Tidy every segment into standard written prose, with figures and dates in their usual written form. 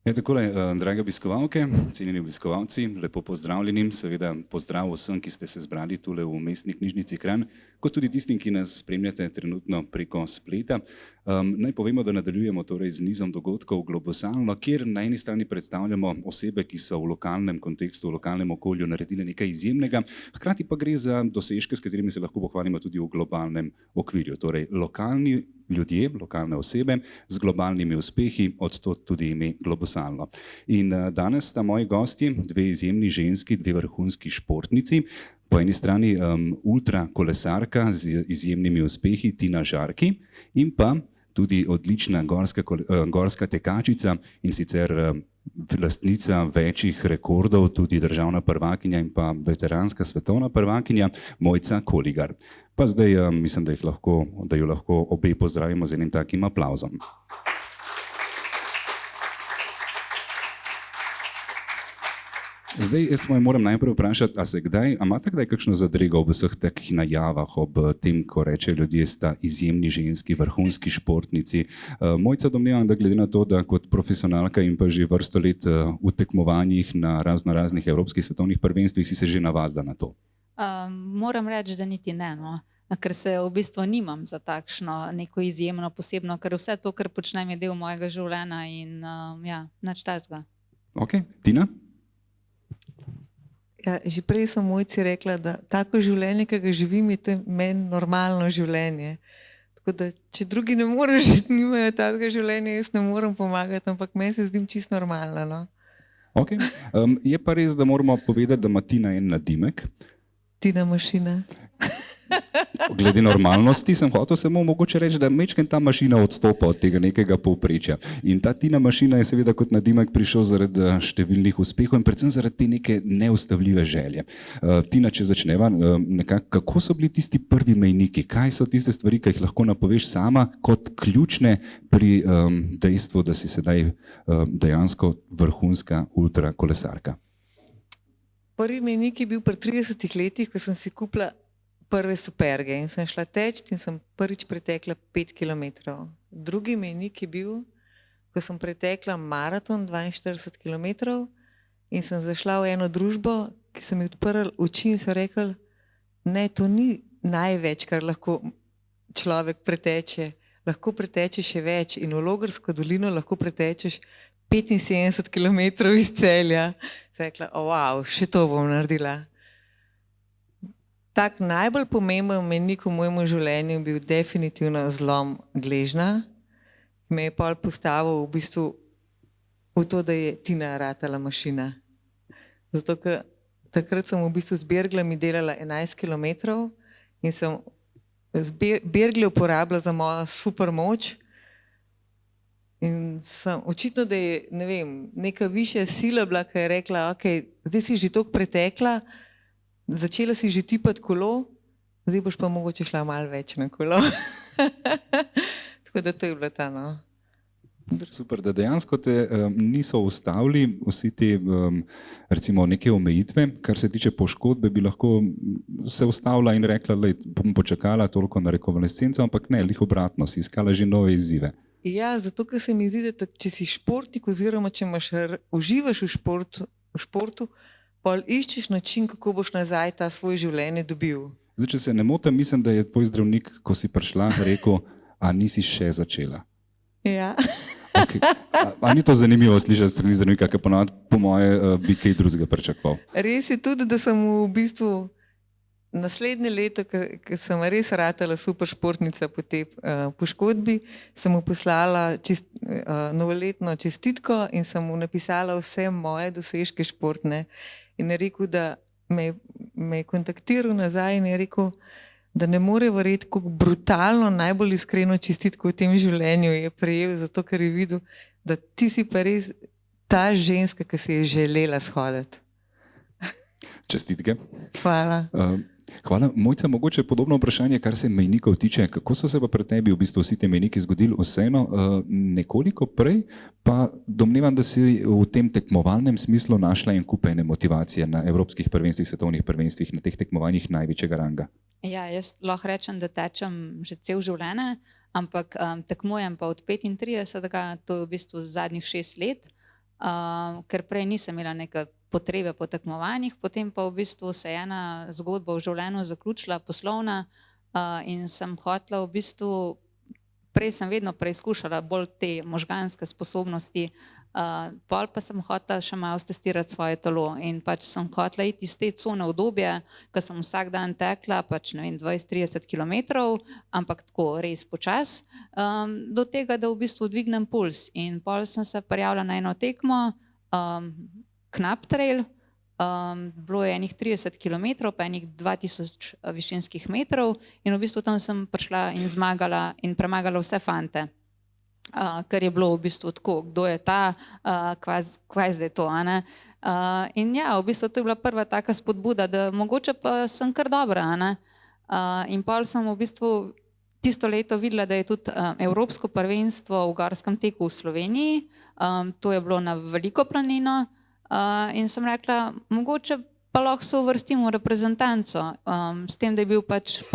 Ja, takole, drage obiskovalke, cenjeni obiskovalci, lepo pozdravljeni, seveda pozdrav vsem, ki ste se zbrali tule v Mestni knjižnici Kranj, kot tudi tistim, ki nas spremljate trenutno preko spleta. Naj povemo, da nadaljujemo torej z nizom dogodkov Globosalno, kjer na eni strani predstavljamo osebe, ki so v lokalnem kontekstu, v lokalnem okolju naredile nekaj izjemnega, hkrati pa gre za dosežke, s katerimi se lahko pohvalimo tudi v globalnem okvirju. Torej, lokalni ljudje, lokalne osebe z globalnimi uspehi, od tod tudi ime Globosalno. In danes sta moji gostje, dve izjemni ženski, dve vrhunski športnici. Po eni strani ultra kolesarka z izjemnimi uspehi Tina Žarki in pa tudi odlična gorska tekačica in sicer lastnica večjih rekordov, tudi državna prvakinja in pa veteranska svetovna prvakinja Mojca Koligar. Pa zdaj mislim, da jo lahko obe pozdravimo z enim takim aplavzom. Zdaj, jaz moram najprej vprašati, a imate kdaj kakšno zadrego ob vseh takih najavah, ob tem, ko reče ljudje sta izjemni ženski, vrhunski športnici. Mojca, domnevam, da glede na to, da kot profesionalka in pa že vrsto let v tekmovanjih na raznih evropskih svetovnih prvenstvih si se že navadila na to. Moram reči, da niti ne, no. Ker se v bistvu nimam za takšno neko izjemno posebno, ker vse to, kar počnem, je del mojega življenja in ja, nič takega. Ok, Tina? Ja, že prej sem Mojci rekla, da tako življenje, ki ga živim, je meni normalno življenje. Tako da, če drugi ne morejo živeti, nimajo takega življenja, jaz ne morem pomagati, ampak meni se zdi čisto normalno. No? Ok. Je pa res, da moramo povedati, da ima Tina en nadimek. Tina mašina. Glede normalnosti sem hotel samo mogoče reči, da majčkeno ta mašina odstopa od tega nekega povprečja. In ta Tina mašina je seveda kot nadimek prišel zaradi številnih uspehov in predvsem zaradi te neke neustavljive želje. Tina, če začneva, kako so bili tisti prvi mejniki? Kaj so tiste stvari, ki jih lahko napoveš sama kot ključne pri dejstvu, da si sedaj dejansko vrhunska ultrakolesarka? Prvi mejnik je bil pri 30 letih, ko sem si kupila prve superge in sem šla teč in sem prvič pretekla 5 kilometrov. Drugi mejnik je bil, ko sem pretekla maraton 42 kilometrov in sem zašla v eno družbo, ki so mi odprli oči in so rekli, ne, to ni največ, kar lahko človek preteče. Lahko pretečeš še več in v Logarsko dolino lahko pretečeš 75 kilometrov iz Celja. Sem rekla, wow, še to bom naredila. Tak najbolj pomemben mejnik v mojem življenju je bil definitivno zlom gležnja, ki me je pol postavil v bistvu v to, da je Tina ratala mašina. Zato, ker takrat sem v bistvu z berglami delala 11 kilometrov in sem bergle uporabila za mojo super moč in sem očitno, da je, ne vem, neka višja sila bila, ki je rekla, ok, zdaj si že toliko pretekla, začela si že tipati kolo, zdaj boš pa mogoče šla malo več na kolo. Tako da to je bila ta, no. Super, da dejansko te niso ustavili vsi te recimo neke omejitve, kar se tiče poškodbe, bi lahko se ustavila in rekla, lej, bom počakala toliko na rekonvalescenco, ampak ne, lih obratno, si iskala že nove izzive. Ja, zato, ker se mi zdi, da če si športnik oziroma če uživaš v športu, pol iščeš način, kako boš nazaj ta svoj življenje dobil. Zdaj, če se ne motim, mislim, da je tvoj zdravnik, ko si prišla, rekel, a nisi še začela. Ja. Okay. A ni to zanimivo slišati strani zdravnika, ker po moje bi kaj drugega pričakoval? Res je tudi, da sem v bistvu naslednje leto, ko sem res ratala super športnica po tej poškodbi, sem mu poslala novoletno čestitko in sem mu napisala vse moje dosežke športne. In je rekel, da me je kontaktiral nazaj in je rekel, da ne more verjeti, kako brutalno, najbolj iskreno čestitko v tem življenju je prejel, zato ker je videl, da ti si pa res ta ženska, ki si je želela shoditi. Čestitke. Hvala. Hvala. Mojca, mogoče podobno vprašanje, kar se mejnikov tiče. Kako so se pa pri tebi v bistvu vsi te mejniki zgodili vseeno nekoliko prej, pa domnevam, da si v tem tekmovalnem smislu našla en kup ene motivacije na evropskih prvenstvih, svetovnih prvenstvih, na teh tekmovanjih največjega ranga? Ja, jaz lahko rečem, da tečem že cel življenje, ampak tekmujem pa od 35, to je v bistvu zadnjih 6 let. ker prej nisem imela neke potrebe po tekmovanjih, potem pa v bistvu se je ena zgodba v življenju zaključila, poslovna, in sem hotela v bistvu, prej sem vedno preizkušala bolj te možganske sposobnosti, pol pa sem hotela še malo stestirati svoje telo in pač sem hotela iti iz te cone udobja, ko sem vsak dan tekla, pač ne vem, 20-30 kilometrov, ampak tako res počas, do tega, da v bistvu dvignem puls. In pol sem se prijavila na eno tekmo, Knap Trail, bilo je enih 30 kilometrov, pa enih 2000 višinskih metrov in v bistvu tam sem prišla in zmagala in premagala vse fante. Ker je bilo v bistvu tako, kdo je ta, kvaj zdaj to, a ne. In ja, v bistvu to je bila prva taka spodbuda, da mogoče pa sem kar dobra, a ne. In pol sem v bistvu tisto leto videla, da je tudi Evropsko prvenstvo v gorskem teku v Sloveniji, to je bilo na Veliko planino, in sem rekla, mogoče pa lahko se uvrstim v reprezentanco, s tem, da je bil pač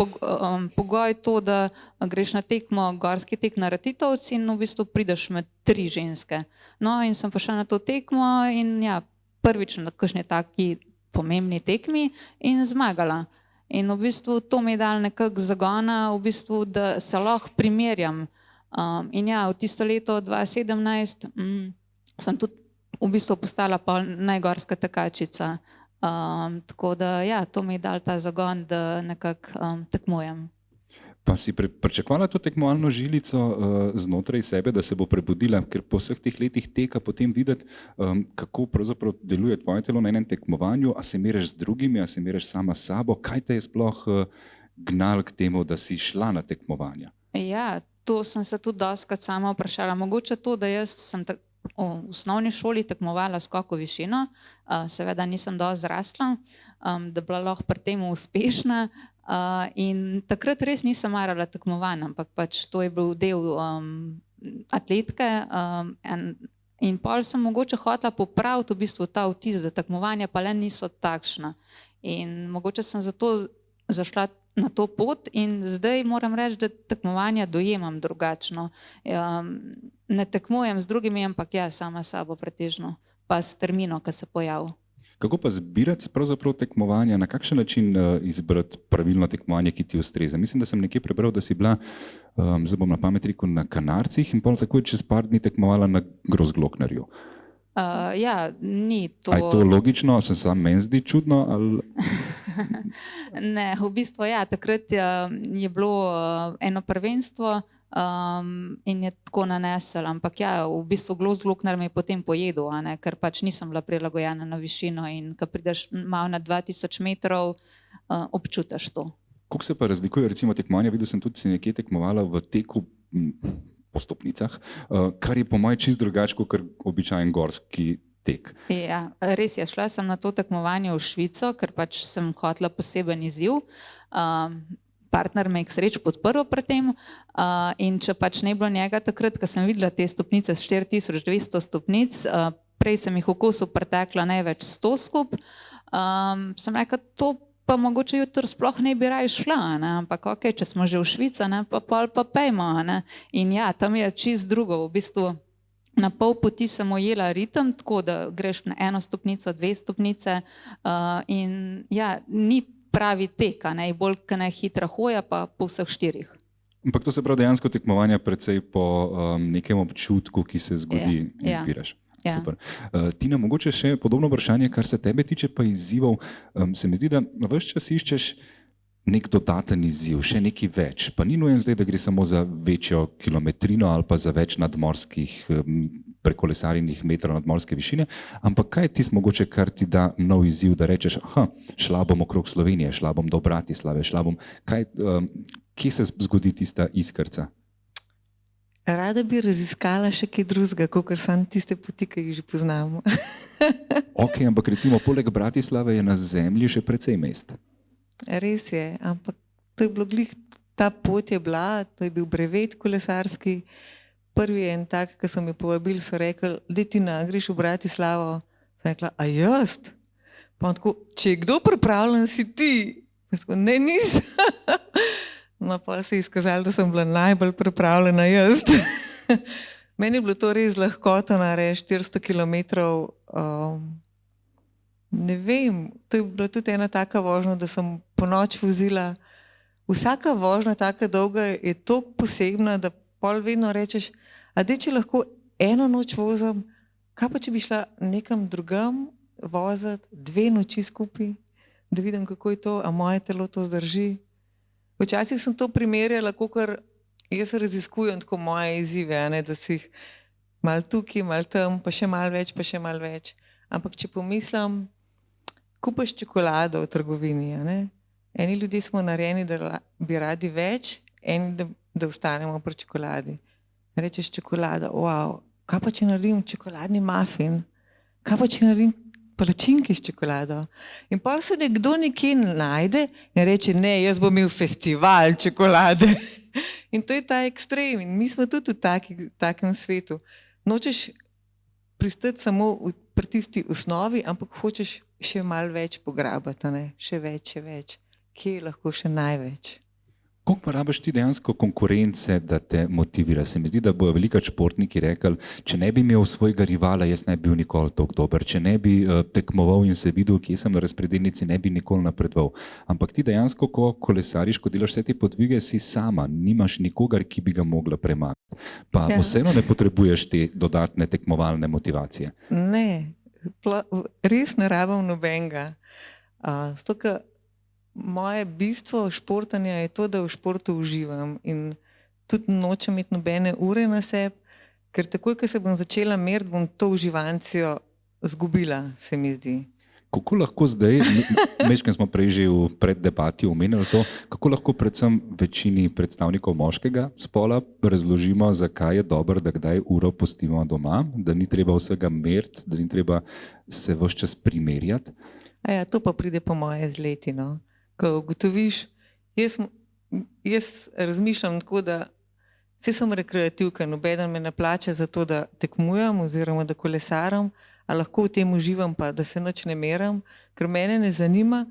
pogoj to, da greš na tekmo, gorski tek na Ratitovci in v bistvu prideš med 3 ženske. No, in sem prišla na to tekmo in ja, prvič na kakšni taki pomembni tekmi in zmagala. In v bistvu to mi je dalo nekako zagona, v bistvu, da se lahko primerjam. In ja, v tisto leto 2017 sem tudi v bistvu postala pa najgorska tekačica. Tako da ja, to mi je dal ta zagon, da nekako tekmujem. Pa si pričakovala to tekmovalno žilico znotraj sebe, da se bo prebudila, ker po vseh teh letih teka potem videti, kako pravzaprav deluje tvoje telo na enem tekmovanju, a se meriš z drugimi, a se meriš sama s sabo, kaj te je sploh gnalo k temu, da si šla na tekmovanja? Ja, to sem se tudi dostikrat sama vprašala. Mogoče to, da jaz sem v osnovni šoli tekmovala skok v višino, seveda nisem dosti zrasla, da bila lahko pri tem uspešna, in takrat res nisem marala tekmovanj, ampak pač to je bil del atletike, in pol sem mogoče hotela popraviti v bistvu ta vtis, da tekmovanja pa le niso takšna. In mogoče sem zato zašla na to pot in zdaj moram reči, da tekmovanja dojemam drugačno. Ne tekmujem z drugimi, ampak ja, sama sabo pretežno, pa s termino, ki se pojavi. Kako pa zbirati pravzaprav tekmovanja, na kakšen način izbrati pravilno tekmovanje, ki ti ustreza? Mislim, da sem nekje prebral, da si bila, zdaj bom na pamet rekel, na Kanarcih in pol takoj čez par dni tekmovala na Grozgloknerju. Ja, ni to... A je to logično? Se samo meni zdi čudno? Ali... Ne, v bistvu ja, takrat je bilo eno prvenstvo in je tako nanesel, ampak ja, v bistvu Grozglokner me je potem pojedel, a ne, ker pač nisem bila prilagojena na višino in ko prideš malo na 2000 metrov, občutiš to. Kako se pa razlikuje recimo tekmovanja? Videl sem tudi, si nekje tekmovala v teku po stopnicah, kar je po mojem čist drugače kot običajen gorski tek. Ja, res je, šla sem na to tekmovanje v Švico, ker pač sem hotela poseben izziv. Partner me je k sreči podprl pri tem, in če pač ne bilo njega takrat, ko sem videla te stopnice s 4200 stopnic, prej sem jih v kosu pretekla največ 100 skup, sem rekla, to pa mogoče jutri sploh ne bi raje šla, ne? Ampak ok, če smo že v Švici, ne? Pa pol pa pejmo. Ne? In ja, tam je čist drugo, v bistvu na pol poti sem ujela ritem, tako da greš na 1 stopnico, 2 stopnice, in ja, ni pravi tek, ne? Bolj kot ne hitra hoja, pa po vseh 4. Ampak to se pravi dejansko tekmovanja predvsej po nekem občutku, ki se zgodi, izbiraš. Ja. Super. Tina, mogoče še podobno vprašanje, kar se tebe tiče pa izzivov. Se mi zdi, da ves čas iščeš nek dodaten izziv, še nekaj več. Pa ni nujen zdaj, da gre samo za večjo kilometrino ali pa za več nadmorskih prekolesarjenih metrov nadmorske višine, ampak kaj je tisto mogoče, kar ti da nov izziv, da rečeš, šla bom okrog Slovenije, šla bom do Bratislave, šla bom... Kje se zgodi tista iskrca? Rada bi raziskala še kaj drugega, kot samo tiste poti, ki jih že poznamo. Ok, ampak recimo poleg Bratislave je na zemlji še precej mest. Res je, ampak to je bilo glih, ta pot je bila, to je bil brevet kolesarski. Prvi en tak, ki so mi povabili, so rekli, da ti greš v Bratislavo. Sem rekla, a jaz? Pa on tako, če je kdo pripravljen, si ti. Tako, ne, nisem. No, pa se je izkazalo, da sem bila najbolj pripravljena jaz. Meni je bilo to res lahkoto narediti 400 km. Ne vem, to je bila tudi ena taka vožnja, da sem po noč vozila. Vsaka vožnja taka dolga je toliko posebna, da pol vedno rečeš, a daj, če lahko eno noč vozim, kaj pa če bi šla nekam drugam voziti 2 noči skupaj, da vidim, kako je to, a moje telo to zdrži. Včasih sem to primerjala, kakor jaz raziskujem tako moje izzive, a ne, da si jih malo tukaj, malo tam, pa še malo več, pa še malo več. Ampak če pomislim, kupaš čokolado v trgovini, a ne? Eni ljudje smo narejeni, da bi radi več, eni, da ostanemo pri čokoladi. Rečeš čokolada, wow, kaj pa če naredim čokoladni muffin? Kaj pa če naredim palačinke s čokolado? In pa se nekdo nekje najde in reče, ne, jaz bom imel festival čokolade. In to je ta ekstrem. In mi smo tudi v takem svetu. Nočeš pristati samo pri tisti osnovi, ampak hočeš še malo več pograbati, a ne? Še več, še več. Kje je lahko še največ? Koliko pa rabiš ti dejansko konkurence, da te motivira? Se mi zdi, da bojo veliko športniki rekli, če ne bi imel svojega rivala, jaz ne bi bil nikoli tako dober, če ne bi tekmoval in se videl, kje sem na razpredelnici, ne bi nikoli napredoval. Ampak ti dejansko, ko kolesariš, ko delaš vse te podvige, si sama, nimaš nikogar, ki bi ga mogla premagati. Pa vseeno ne potrebuješ te dodatne tekmovalne motivacije. Ne, res ne rabim nobenega. Zato, ker moje bistvo športanja je to, da v športu uživam in tudi nočem imeti nobene ure na sebi, ker takoj, ko se bom začela meriti, bom to uživancijo zgubila, se mi zdi. Kako lahko zdaj, večkrat smo prej že v preddebati omenili to, kako lahko predvsem večini predstavnikov moškega spola razložimo, zakaj je dobro, da kdaj uro pustimo doma, da ni treba vsega meriti, da ni treba se ves čas primerjati? Ja, to pa pride po moje z leti, no. Ko ugotoviš, jaz razmišljam tako, da saj sem rekreativka, nobeden me ne plača za to, da tekmujem oziroma da kolesaram, a lahko v tem uživam pa, da se nič ne meram, ker mene ne zanima,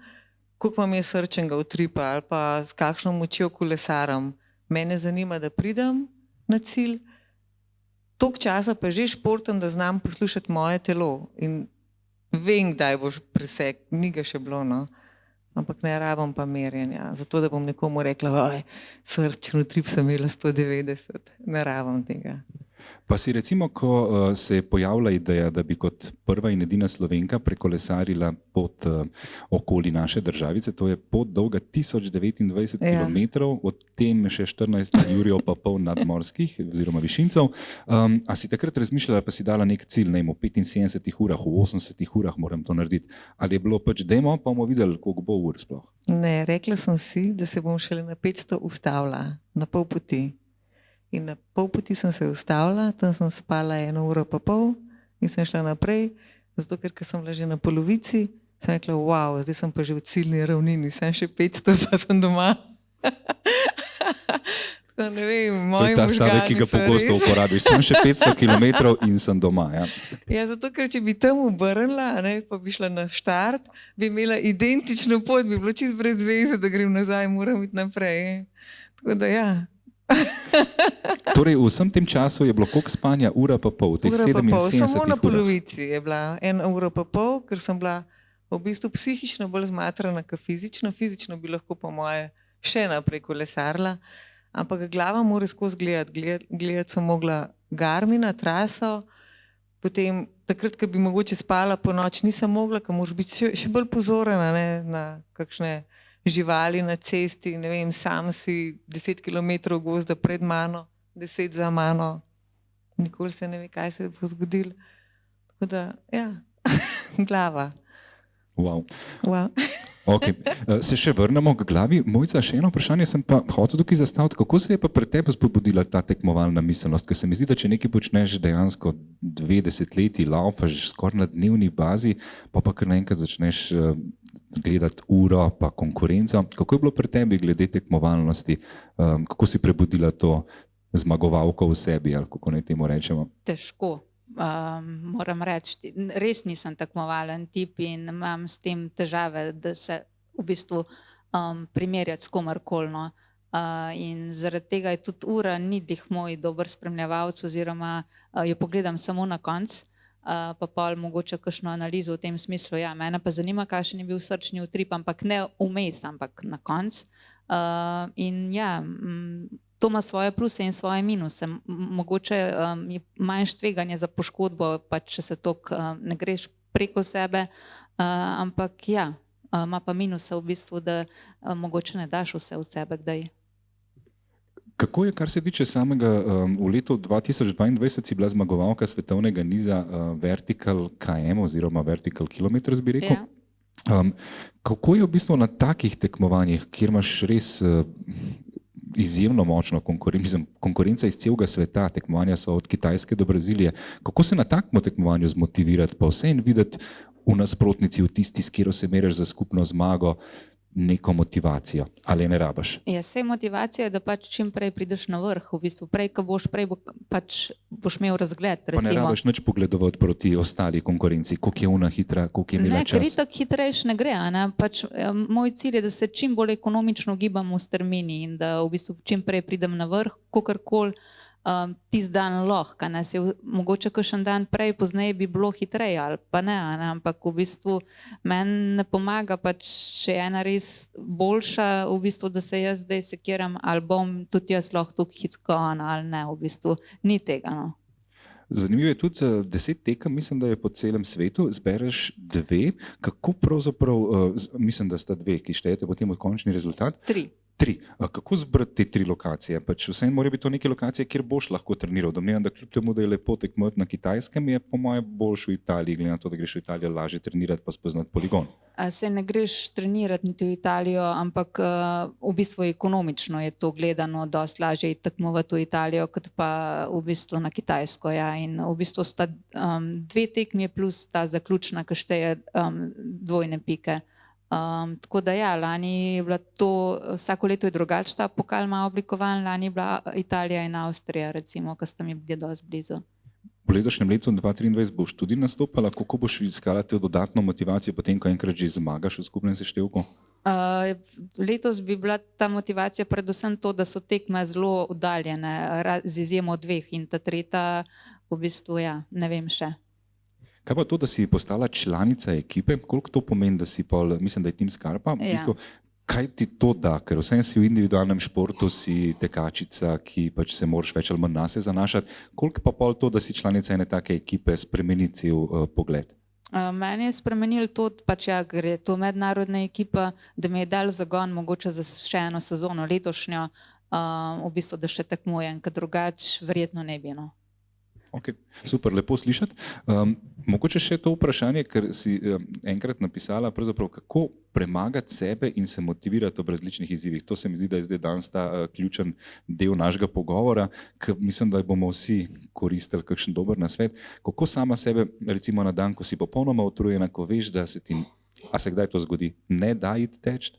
koliko imam jaz srčnega utripa ali pa s kakšno močjo kolesaram. Mene zanima, da pridem na cilj, toliko časa pa že športam, da znam poslušati moje telo in vem, kdaj boš presek, ni ga še bilo, no. Ampak ne rabim pa merjenja, zato da bom nekomu rekla, oj, srčen utrip sem imela 190, ne rabim tega. Pa si recimo, ko se je pojavila ideja, da bi kot prva in edina Slovenka prekolesarila pot okoli naše državice, to je pot dolga 1029 kilometrov, od tem še 14 jurjev pa pol nadmorskih oziroma višincev. A si takrat razmišljala, pa si dala nek cilj, ne v 75 urah, v 80 urah moram to narediti? Ali je bilo pač dajmo, pa bomo videli, koliko bo ur sploh? Ne, rekla sem si, da se bom šele na 500 ustavila, na pol poti. In na pol poti sem se ustavila, tam sem spala 1 uro pa pol in sem šla naprej, zato ker sem bila že na polovici, sem rekla, wow, zdaj sem pa že v ciljni ravnini, sem še 500 pa sem doma. Tako ne vem, moji možgani so res. To je ta stavek, ki ga pogosto uporabiš, sem še 500 kilometrov in sem doma. Ja, zato ker če bi tam obrnila, pa bi šla na štart, bi imela identično pot, bi bilo čisto brez veze, da grem nazaj, moram iti naprej. Tako da ja. Torej, v vsem tem času je bilo koliko spanja? Ura pa pol, teh 77 Samo na polovici je bila 1 ura pa pol, ker sem bila v bistvu psihično bolj zmatrana kot fizično. Fizično bi lahko po moje še naprej kolesarila, ampak glava mora skozi gledati. Gledati sem mogla Garmina, traso, potem takrat, ko bi mogoče spala po noč, nisem mogla, ker moraš biti še bolj pozorna na kakšne živali na cesti, ne vem, sam si 10 kilometrov gozda pred mano, 10 za mano, nikoli se ne ve, kaj se bo zgodilo. Tako da, ja, glava. Wow. Okay. Se še vrnemo k glavi. Mojca, še eno vprašanje sem pa hotel tukaj zastaviti. Kako se je pa pri tebi spodbudila ta tekmovalna miselnost? Ker se mi zdi, da če nekaj počneš dejansko 2 desetletji, laufaš skoraj na dnevni bazi, pa kar naenkrat začneš gledati uro pa konkurenco. Kako je bilo pri tebi glede tekmovalnosti? Kako si prebudila to zmagovalko v sebi, ali kako naj temu rečemo? Težko. Moram reči, res nisem tekmovalen tip in imam s tem težave, da se v bistvu primerjati s komarkoli. In zaradi tega je tudi ura ni glih moj dober spremljevalec oziroma jo pogledam samo na koncu, pa pol mogoče kakšno analizo v tem smislu. Ja, mene pa zanima, kakšen je bil srčni utrip, ampak ne vmes, ampak na koncu. In ja, to ima svoje pluse in svoje minuse. Mogoče je manjše tveganje za poškodbo, pa če se toliko ne greš preko sebe, ampak ja, ima pa minuse v bistvu, da mogoče ne daš vse od sebe kdaj. Kako je, kar se tiče samega, v letu 2022 si bila zmagovalka svetovnega niza Vertical KM oziroma Vertical Kilometers, bi rekel. Ja. Kako je v bistvu na takih tekmovanjih, kjer imaš res izjemno močno konkurenca iz celega sveta, tekmovanja so od Kitajske do Brazilije, kako se na takem tekmovanju zmotivirati, pa vseeno videti v nasprotnici, v tisti, s katero se meriš za skupno zmago, neko motivacijo, ali ne rabaš? Ja, sej motivacija je, da pač čim prej prideš na vrh, v bistvu prej, ko boš prej, pač boš imel razgled, Pa ne recimo. rabaš nič pogledovati proti ostali konkurenci, koliko je ona hitra, koliko je imela Ne, ker čas. itak hitrejš ne gre, a ne? Pač, moj cilj je, da se čim bolj ekonomično gibam v strmini in da v bistvu čim prej pridem na vrh, kakorkoli tisti dan lahko, a ne, mogoče kakšen dan prej, pozneje bi bilo hitreje ali pa ne, a ne, ampak v bistvu meni ne pomaga pač, če je ena res boljša, v bistvu, da se jaz zdaj sekiram, ali bom tudi jaz lahko tukaj hitko ona ali ne, v bistvu ni tega, no. Zanimivo je tudi 10 tekem, mislim, da je po celem svetu, zbereš 2, kako pravzaprav, mislim, da sta 2, ki štejete potem v končni rezultat. 3. 3. Kako zbrati te 3 lokacije? Pač vseeno morajo biti to neke lokacije, kjer boš lahko treniral. Domnevam, da kljub temu, da je lepo tekmovati na Kitajskem, je po mojem boljš v Italiji, glede na to, da greš v Italijo lažje trenirati pa spoznati poligon. Se ne greš trenirati niti v Italijo, ampak v bistvu ekonomično je to gledano, dosti lažje tekmovati v Italijo, kot pa v bistvu na Kitajsko. Ja. In v bistvu sta 2 tekmi plus ta zaključna, ki šteje dvojne pike. Tako da ja, lani je bila to, vsako leto je drugače ta pokal malo oblikovan, lani je bila Italija in Avstrija, recimo, ki sta mi bili dosti blizu. V letošnjem letu 2023 boš tudi nastopala, kako boš iskala te dodatno motivacijo, potem ko enkrat že zmagaš v skupnem seštevku? Letos bi bila ta motivacija predvsem to, da so tekme zelo oddaljene, z izjemo 2 in ta tretja, v bistvu ja, ne vem še. Kaj pa to, da si postala članica ekipe, koliko to pomeni, da si pol, mislim, da je Tim Scarpa, v bistvu, kaj ti to da, ker vsem si v individualnem športu, si tekačica, ki pač se moraš več ali manj nase zanašati, koliko pa pol to, da si članica ene take ekipe, spremeni cel pogled? Meni je spremenil to, pač ja, ker je to mednarodna ekipa, da mi je dal zagon mogoče za še eno sezono letošnjo, v bistvu, da še tekmujem, ker drugače verjetno ne bi, no. Okay. Super, lepo slišati. Mogoče še to vprašanje, ker si enkrat napisala, kako premagati sebe in se motivirati ob različnih izzivih. To se mi zdi, da je zdaj danes ta ključen del našega pogovora, ker mislim, da bomo vsi koristili kakšen dober nasvet. Kako sama sebe, recimo na dan, ko si popolnoma utrujena, ko veš, da se ti, a se kdaj to zgodi, ne da iti teč?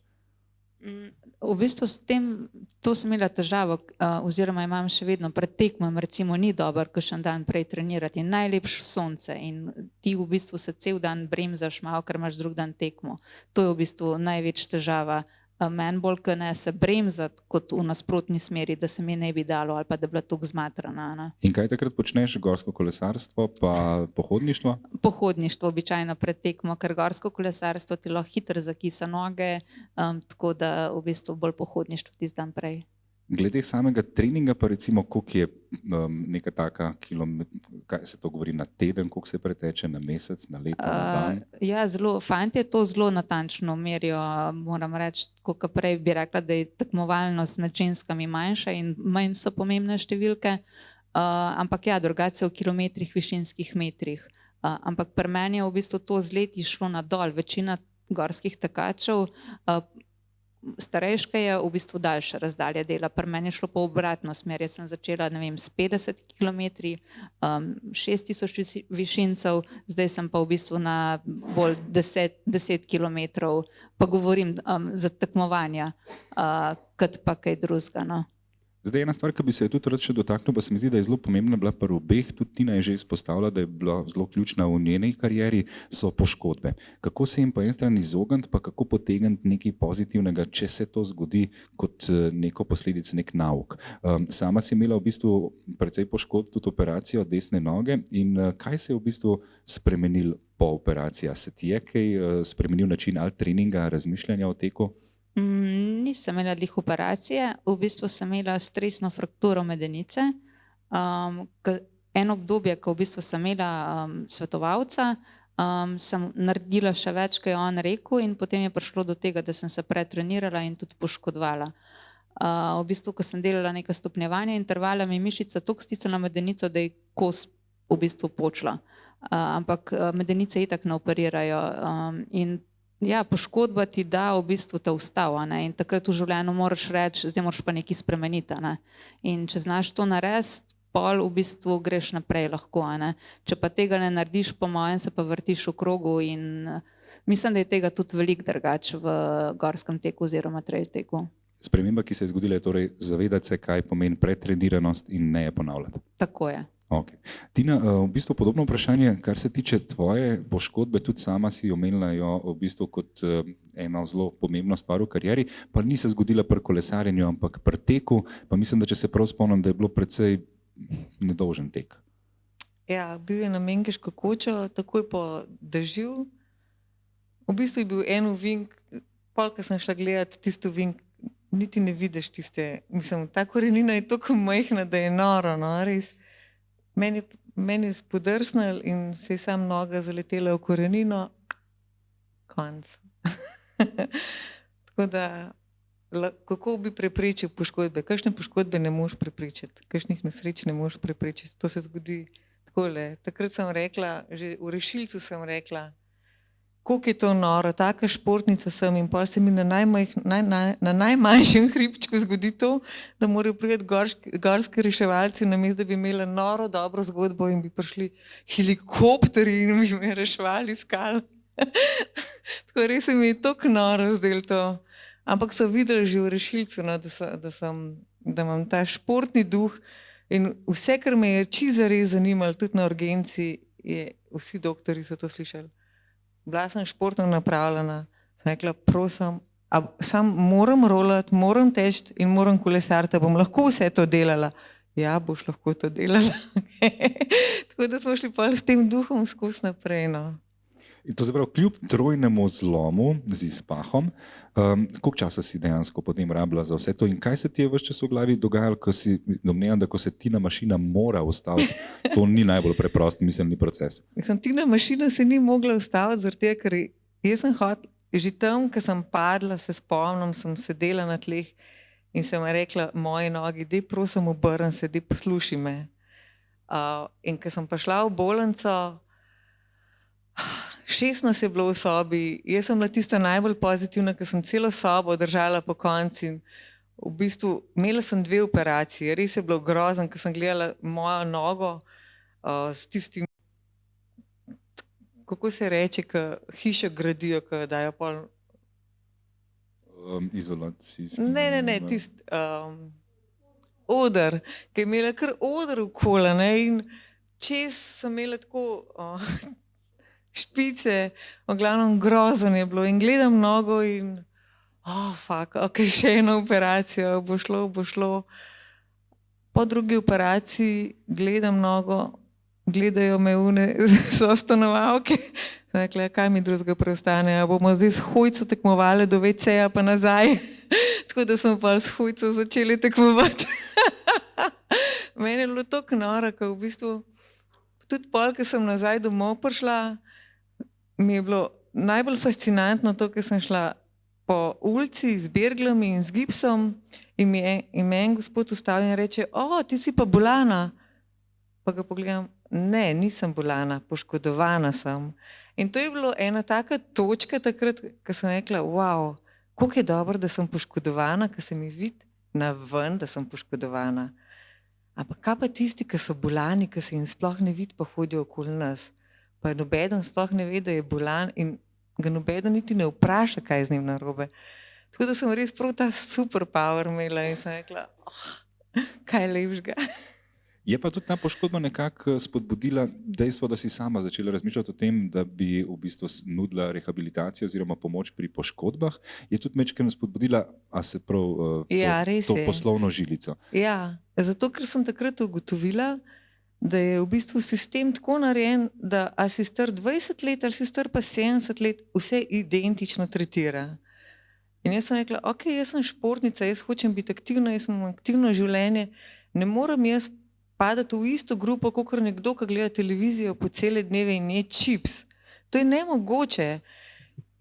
V bistvu s tem, to sem imela težavo, oziroma imam še vedno pred tekmom, recimo ni dobro kakšen dan prej trenirati, najlepše sonce in ti v bistvu se cel dan bremzaš malo, ker imaš drug dan tekmo. To je v bistvu največja težava. Meni bolj, ker ne se bremzati kot v nasprotni smeri, da se mi ne bi dalo ali pa da bila toliko zmatrana. Ne. In kaj takrat počneš? Gorsko kolesarstvo pa pohodništvo? Pohodništvo običajno pred tekmo, ker gorsko kolesarstvo ti lahko hitro zakisa noge, tako da v bistvu bolj pohodništvo tisti dan prej. Glede samega treninga pa recimo, koliko je neka taka kaj se to govori na teden, koliko se preteče na mesec, na leto, na dan? Ja, fantje to zelo natančno merijo, moram reči, kot prej bi rekla, da je tekmovalnost med ženskami manjša in manj so pomembne številke, ampak ja, drugače v kilometrih, višinskih metrih. Ampak pri meni je v bistvu to z leti šlo nadol, večina gorskih tekačev, starejška je v bistvu daljša razdalja dela, pri meni je šlo po obratno smer, jaz sem začela, ne vem, s 50 km, 6000 višincev, zdaj sem pa v bistvu na bolj 10 km, pa govorim za tekmovanja, kot pa kaj drugega, no. Zdaj, ena stvar, ki bi se je tudi rad še dotaknil, pa se mi zdi, da je zelo pomembna bila pri obeh, tudi Tina je že izpostavila, da je bila zelo ključna v njeni karieri, so poškodbe. Kako se jim po eni strani izogniti, pa kako potegniti nekaj pozitivnega, če se to zgodi kot neko posledico, nek nauk. Sama si imela v bistvu precej poškodb, tudi operacijo desne noge in kaj se je v bistvu spremenil po operaciji? Se ti je kaj spremenil način ali treninga, razmišljanja o teku? Nisem imela glih operacije, v bistvu sem imela stresno frakturo medenice. Eno obdobje, ko v bistvu sem imela svetovalca, sem naredila še več, kot je on rekel, in potem je prišlo do tega, da sem se pretrenirala in tudi poškodovala. V bistvu, ko sem delala neka stopnjevanja intervala, mi je mišica toliko stisnila medenico, da je kos v bistvu počla. Ampak medenice itak ne operirajo. In ja, poškodba ti da v bistvu te ustavi, in takrat v življenju moraš reči, zdaj moraš pa nekaj spremeniti. In če znaš to narediti, pol v bistvu greš naprej lahko. Če pa tega ne narediš, po mojem se pa vrtiš v krogu in mislim, da je tega tudi veliko drugače v gorskem teku oziroma trail teku. Sprememba, ki se je zgodila, je torej zavedati se, kaj pomeni pretreniranost in ne je ponavljati. Tako je. Okay. Tina, v bistvu podobno vprašanje, kar se tiče tvoje poškodbe, tudi sama si omenila jo v bistvu kot eno zelo pomembno stvar v karieri, pa ni se zgodila pri kolesarjenju, ampak pri teku, pa mislim, da če se prav spomnim, da je bilo precej nedolžen tek. Ja, bil je na Mengeško kočo, takoj po dežju. V bistvu je bil en ovink, pol, ko sem šla gledati tisto ovink, niti ne vidiš tiste, mislim, ta korenina je tako majhna, da je noro, no, res. Meni je spodrsnil in se je sam noga zaletela v korenino, konc. Tako da, kako bi preprečil poškodbe? Kakšne poškodbe ne moreš preprečiti? Kakšnih nesreč ne moreš preprečiti? To se zgodi takole. Takrat sem rekla, že v rešilcu sem rekla, koliko je to noro, taka športnica sem in pol se mi na najmanjšem hribčku zgodi to, da morajo priti gorski reševalci, namesto da bi imela noro dobro zgodbo in bi prišli helikopterji in bi me reševali skal. Tako res se mi je toliko noro zdelo to. Ampak so videli že v rešilcu, no, da imam ta športni duh in vse, kar me je čisto zares zanimalo, tudi na urgenci, vsi doktorji so to slišali. Bila sem športno napravljena, sem rekla, prosim, sam moram rolati, moram teči in moram kolesariti, bom lahko vse to delala. Ja, boš lahko to delala. Tako da smo šli pa s tem duhom skozi naprej. No. In to se pravi, kljub trojnemu zlomu z izpahom, koliko časa si dejansko potem rabila za vse to in kaj se ti je ves čas v glavi dogajalo, ko si domnevam, da ko se Tina mašina mora ustaviti, to ni najbolj preprost miselni proces. Tina mašina se ni mogla ustaviti, zaradi tega, ker jaz sem že tam, ko sem padla, se spomnim, sem sedela na tleh in sem rekla moji nogi, dej prosim obrni se, dej posluši me. In ko sem prišla v bolnico, 16 je bilo v sobi, jaz sem bila tista najbolj pozitivna, ker sem celo sobo držala po konci in v bistvu imela sem 2 operacije, res je bilo grozno, ker sem gledala mojo nogo s tistim, kako se reče, ko hišo gradijo, ko dajo pol... Izolacijski... Ne, tist oder, ki je imela kar oder okoli, ne, in čez sem imela tako... špice, v glavnem grozen je bilo in gledam nogo in ok, še eno operacijo, bo šlo. Po drugi operaciji gledam nogo, gledajo me sostanovalke, rekla, kaj mi drugega preostane, bomo zdaj s hojco tekmovali do WC-ja pa nazaj, tako da smo pa s hojco začeli tekmovati. Meni je bilo toliko noro, ker v bistvu tudi pol, ko sem nazaj domov prišla, mi je bilo najbolj fascinantno to, ker sem šla po ulici z berglami in z gipsom in me en gospod ustavil in reče, ti si pa bolana. Pa ga pogledam, ne, nisem bolana, poškodovana sem. In to je bilo ena taka točka takrat, ko sem rekla, wow, koliko je dobro, da sem poškodovana, ker se mi vidi na ven, da sem poškodovana. Ampak kaj pa tisti, ki so bolani, ki se jim sploh ne vidi, pa hodijo okoli nas. Pa nobeden sploh ne ve, da je bolan in ga nobeden niti ne vpraša, kaj je z njim narobe. Tako da sem res prav ta superpower imela in sem rekla, kaj lepšega. Je pa tudi ta poškodba nekako spodbudila dejstvo, da si sama začela razmišljati o tem, da bi v bistvu nudila rehabilitacijo oziroma pomoč pri poškodbah. Je tudi majčkeno spodbudila, a se prav, Ja, res to je. poslovno žilico. Ja, zato ker sem takrat ugotovila, da je v bistvu sistem tako narejen, da a si star 20 let ali si star pa 70 let, vse identično tretira. In jaz sem rekla, ok, jaz sem športnica, jaz hočem biti aktivna, jaz imam aktivno življenje, ne morem jaz padati v isto grupo, kot nekdo, ki gleda televizijo po cele dneve in je čips. To je nemogoče.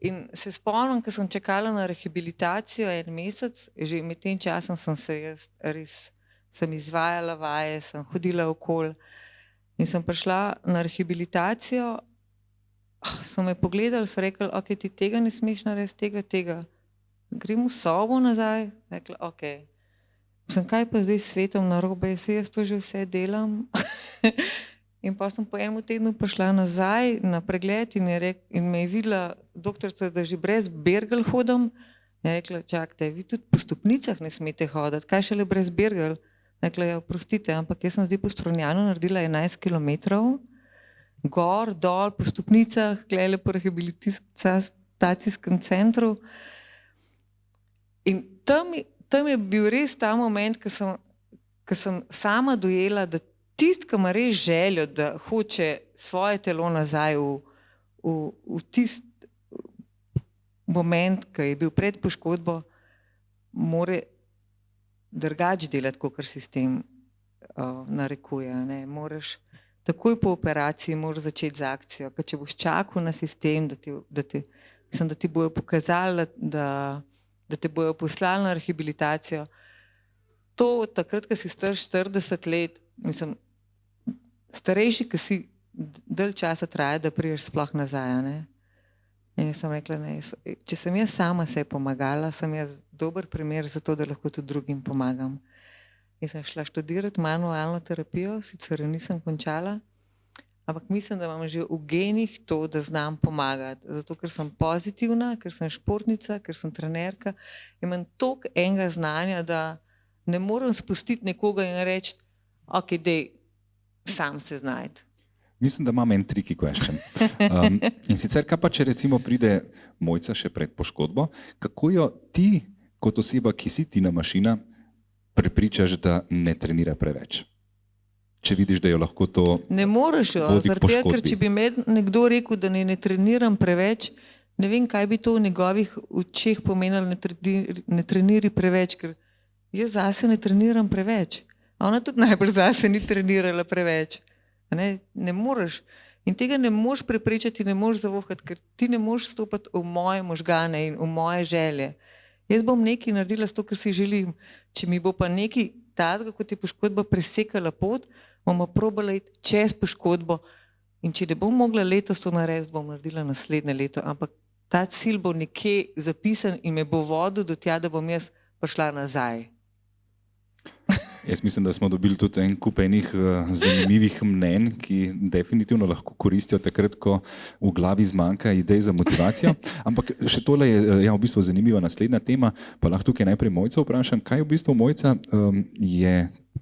In se spomnim, ko sem čakala na rehabilitacijo 1 mesec, že med tem časom sem se jaz res, sem izvajala vaje, sem hodila okoli in sem prišla na rehabilitacijo, so me pogledali, so rekli, ok, ti tega ne smeš narediti, tega. Grem v sobo nazaj, rekla, ok. Sem, kaj pa zdaj s svetom narobe, jaz to že vse delam. In pa sem po 1 tednu prišla nazaj na pregled in me je videla doktorica, da že brez bergel hodim. Je rekla, čakajte, vi tudi po stopnicah ne smete hoditi, kaj šele brez bergel? Rekla, ja, oprostite, ampak jaz sem zdaj po Strunjanu naredila 11 kilometrov, gor, dol, po stopnicah, glede po rehabilitacijskem centru. In tam je bil res ta moment, ko sem sama dojela, da tisti, ki ima res željo, da hoče svoje telo nazaj v tisti moment, ki je bil pred poškodbo, more drugače delati, kot sistem narekuje. Ne? Moraš takoj po operaciji začeti z akcijo, ker če boš čakal na sistem, da ti bojo pokazali, da te bojo poslali na rehabilitacijo. To takrat, ko si star 40 let, mislim, starejši, ki si dalj časa traja, da priješ sploh nazaj. Ne? In jaz sem rekla, ne, če sem jaz sama se pomagala, sem jaz dober primer za to, da lahko tudi drugim pomagam. In sem šla študirati manualno terapijo, sicer jo nisem končala, ampak mislim, da imam že v genih to, da znam pomagati. Zato, ker sem pozitivna, ker sem športnica, ker sem trenerka, imam toliko enega znanja, da ne morem spustiti nekoga in reči, ok, dej, sam se znajti. Mislim, da imam en tricky question. In sicer, kaj pa, če recimo pride Mojca še pred poškodbo, kako jo ti, kot oseba, ki si Tina Mašina, prepričaš, da ne trenira preveč? Če vidiš, da jo lahko to ne moreš jo, vodi k poškodbi. ker če bi me nekdo rekel, da ne treniram preveč, ne vem, kaj bi to v njegovih očeh pomenilo, ne treniri preveč, ker jaz zase ne treniram preveč. Ona tudi najbolj zase ni trenirala preveč. Ne moreš. In tega ne moreš preprečiti, ne moreš zavohati, ker ti ne moreš stopiti v moje možgane in v moje želje. Jaz bom nekaj naredila s to, kar si želim. Če mi bo pa nekaj tazga, kot je poškodba, presekala pot, bomo probala iti čez poškodbo. In če ne bom mogla letos to narediti, bom naredila naslednje leto. Ampak ta cilj bo nekje zapisan in me bo vodil do tja, da bom jaz prišla nazaj. Jaz mislim, da smo dobili tudi en kup enih zanimivih mnenj, ki definitivno lahko koristijo takrat, ko v glavi zmanjka idej za motivacijo. Ampak še tole je v bistvu zanimiva naslednja tema, pa lahko tukaj najprej Mojco vprašam, kaj v bistvu, Mojca, je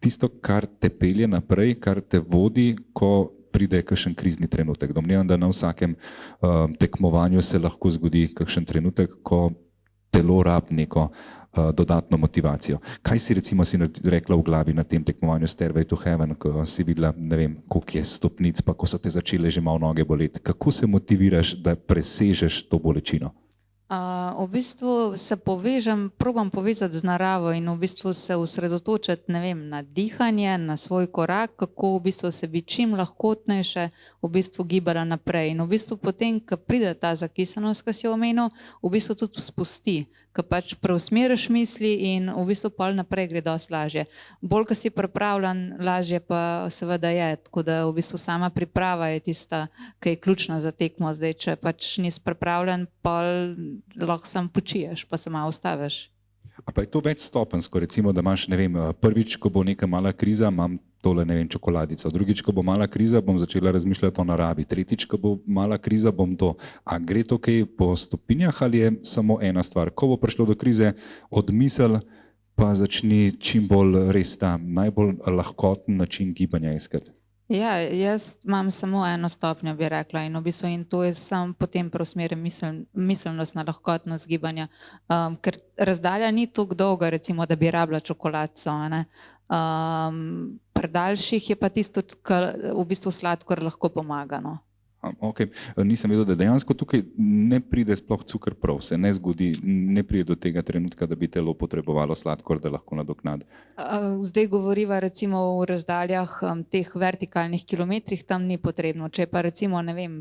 tisto, kar te pelje naprej, kar te vodi, ko pride kakšen krizni trenutek. Domnevam, da na vsakem tekmovanju se lahko zgodi kakšen trenutek, ko telo rab neko dodatno motivacijo. Kaj si recimo rekla v glavi na tem tekmovanju Stairway to Heaven, ko si videla, ne vem, koliko je stopnic, pa ko so te začele že malo noge boleti. Kako se motiviraš, da presežeš to bolečino? V bistvu se probam povezati z naravo in v bistvu se osredotočiti, ne vem, na dihanje, na svoj korak, kako v bistvu se bi čim lahkotnejše v bistvu gibala naprej. In v bistvu potem, ko pride ta zakisanost, ki si jo omenil, v bistvu tudi spusti, ko pač preusmeriš misli in v bistvu pol naprej gre dosti lažje. Bolj, ko si pripravljen, lažje pa seveda je, tako da v bistvu sama priprava je tista, ki je ključna za tekmo. Zdaj, če pač nisi pripravljen, pol lahko sam počiješ, pa se malo ustaviš. A pa je to večstopenjsko, recimo, da imaš, ne vem, prvič, ko bo neka mala kriza, imam tole, ne vem, čokoladico. Drugič, ko bo mala kriza, bom začela razmišljati o naravi. Tretjič, ko bo mala kriza, bom to. A gre to kaj po stopinjah ali je samo ena stvar? Ko bo prišlo do krize, odmisel, pa začni čim bolj res ta najbolj lahkoten način gibanja iskati. Ja, jaz imam samo eno stopnjo, bi rekla, in v bistvu in to je sam potem preusmerjam miselnost na lahkotnost gibanja, ker razdalja ni tako dolga, recimo, da bi rabila čokoladico, a ne. Pri daljših je pa tisto, kar v bistvu sladkor lahko pomaga, no. Okay. Nisem vedel, da dejansko tukaj ne pride sploh cukor prav, se ne zgodi, ne pride do tega trenutka, da bi telo potrebovalo sladkor, da lahko nadoknadi. Zdaj govoriva recimo o razdaljah teh vertikalnih kilometrih, tam ni potrebno. Če pa recimo, ne vem,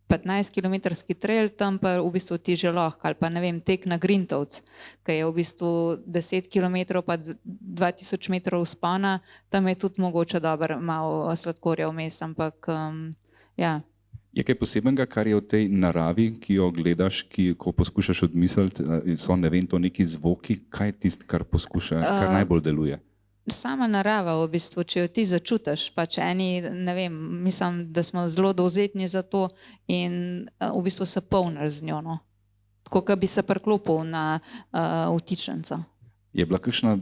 15-kilometrski trail, tam pa v bistvu ti že lahko, ali pa ne vem, tek na Grintovc, ki je v bistvu 10 kilometrov pa 2000 metrov vzpona, tam je tudi mogoče dobro malo sladkorja vmes, ampak ja. Je kaj posebnega, kar je v tej naravi, ki jo gledaš, ko poskušaš odmisliti, so ne vem, to neki zvoki, kaj je tisto, kar kar najbolj deluje? Sama narava v bistvu, če jo ti začutiš, pač eni, ne vem, mislim, da smo zelo dovzetni za to in v bistvu se polniš z njo, no. Tako, kot bi se priklopil na vtičnico. Je bila kakšen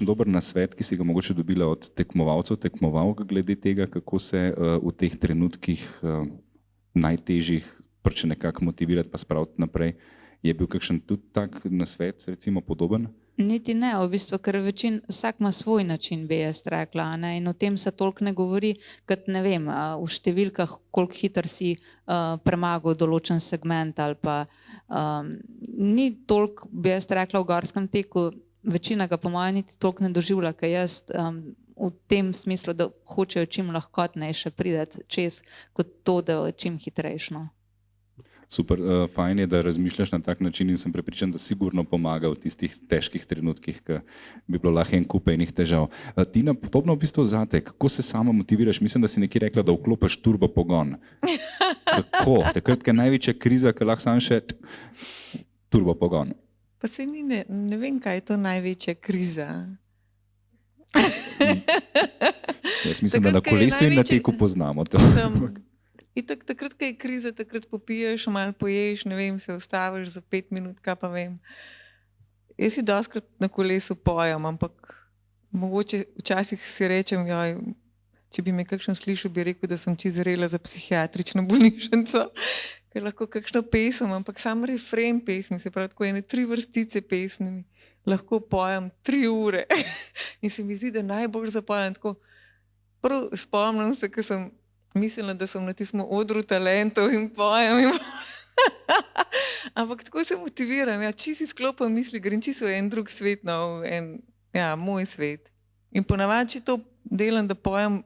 dober nasvet, ki si ga mogoče dobila od tekmovalcev, tekmovalk glede tega, kako se v teh trenutkih najtežjih pač nekako motivirati pa spraviti naprej? Je bil kakšen tudi tak nasvet, recimo podoben? Niti ne, v bistvu, ker vsak ima svoj način, bi jaz rekla, ne? In o tem se toliko ne govori, kot ne vem, v številkah, koliko hitro si premagal določen segment ali pa ni toliko, bi jaz rekla, v gorskem teku, večina ga po mojem niti toliko ne doživlja, kot jaz, v tem smislu, da hočejo čim lahkotnejše priti čez, kot to, da je čim hitrejšno. Super, fajn je, da razmišljaš na tak način in sem prepričan, da sigurno pomaga v tistih težkih trenutkih, ki bi bilo lahko en kup enih težav. Tina, podobno v bistvu zate, kako se sama motiviraš? Mislim, da si nekje rekla, da vklopiš turbo pogon. Kako? Takrat, ko je največja kriza, ko lahko sam še turbo pogon. Pa se ni, ne vem, kaj je to največja kriza. Jaz mislim, da na kolesu in na teku poznamo to. Takrat, ko je kriza, takrat popiješ, malo poješ, ne vem, se ustaviš za 5 minut, kaj pa vem. Jaz si dostikrat na kolesu pojem, ampak mogoče včasih si rečem, joj, če bi me kakšen slišal, bi rekel, da sem čisto zrela za psihiatrično bolnišnico, ker lahko kakšno pesem, ampak sam refren pesmi, se pravi, tako ene 3 vrstice pesmi, lahko pojem 3 ure. In se mi zdi, da najbolj zapojem tako. Prav spomnim se, ko sem mislila, da sem na tistem odru talentov in pojem. Ampak tako se motiviram, ja, čisto izklopim misli, grem čisto v en drug svet, no, moj svet. In ponavadi, če to delam, da pojem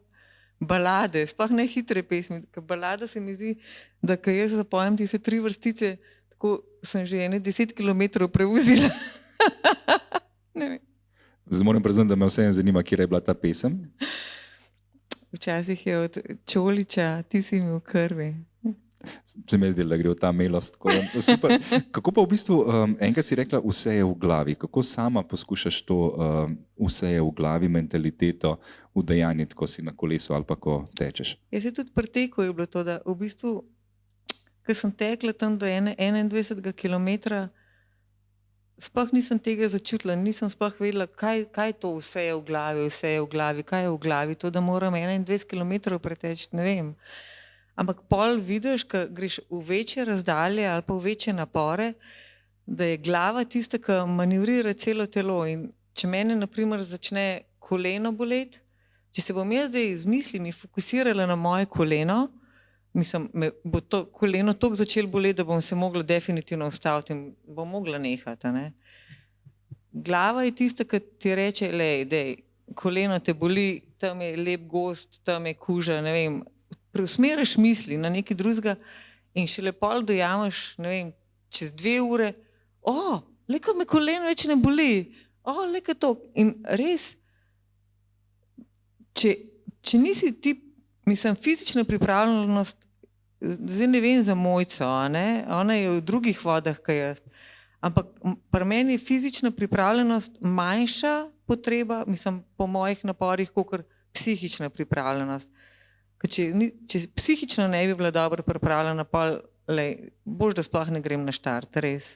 balade, sploh ne hitre pesmi, ker balada se mi zdi, da ko jaz zapojem tiste 3 vrstice, tako sem že 10 kilometrov prevozila. Ne vem. Zdaj moram priznati, da me vseeno zanima, kje je bila ta pesem. Včasih je od Čoliča, ti si mi v krvi. Se mi je zdelo, da gre v ta melost. Super. Kako pa v bistvu, enkrat si rekla, vse je v glavi. Kako sama poskušaš to vse je v glavi mentaliteto udejanjiti, ko si na kolesu ali pa ko tečeš? Jaz se tudi pri teku je bilo to, da v bistvu, ko sem tekla tam do 21 kilometra, sploh nisem tega začutila, nisem sploh vedela, kaj to vse je v glavi, kaj je v glavi, to, da moram 21 kilometrov preteči, ne vem. Ampak pol vidiš, ko greš v večje razdalje ali pa v večje napore, da je glava tista, ki manevrira celo telo. In če mene, na primer, začne koleno boleti, če se bom jaz zdaj z mislimi fokusirala na moje koleno, mislim, me bo to koleno toliko začelo boleti, da bom se mogla definitivno ustaviti in bom mogla nehati, ne. Glava je tista, ki ti reče, lej, dej, koleno te boli, tam je lep gozd, tam je kuža, ne vem, preusmeriš misli na nekaj drugega in šele pol dojameš, ne vem, čez 2 ure, lej, ko me koleno več ne boli, lej, ko to. In res, če nisi ti, mislim, fizična pripravljenost, zdaj ne vem za Mojco, ne? Ona je v drugih vodah, kot jaz, ampak pri meni je fizična pripravljenost manjša potreba, mislim, po mojih naporih, kakor psihična pripravljenost. Če psihično ne bi bila dobro pripravljena, boljše, da sploh ne grem na štart, res.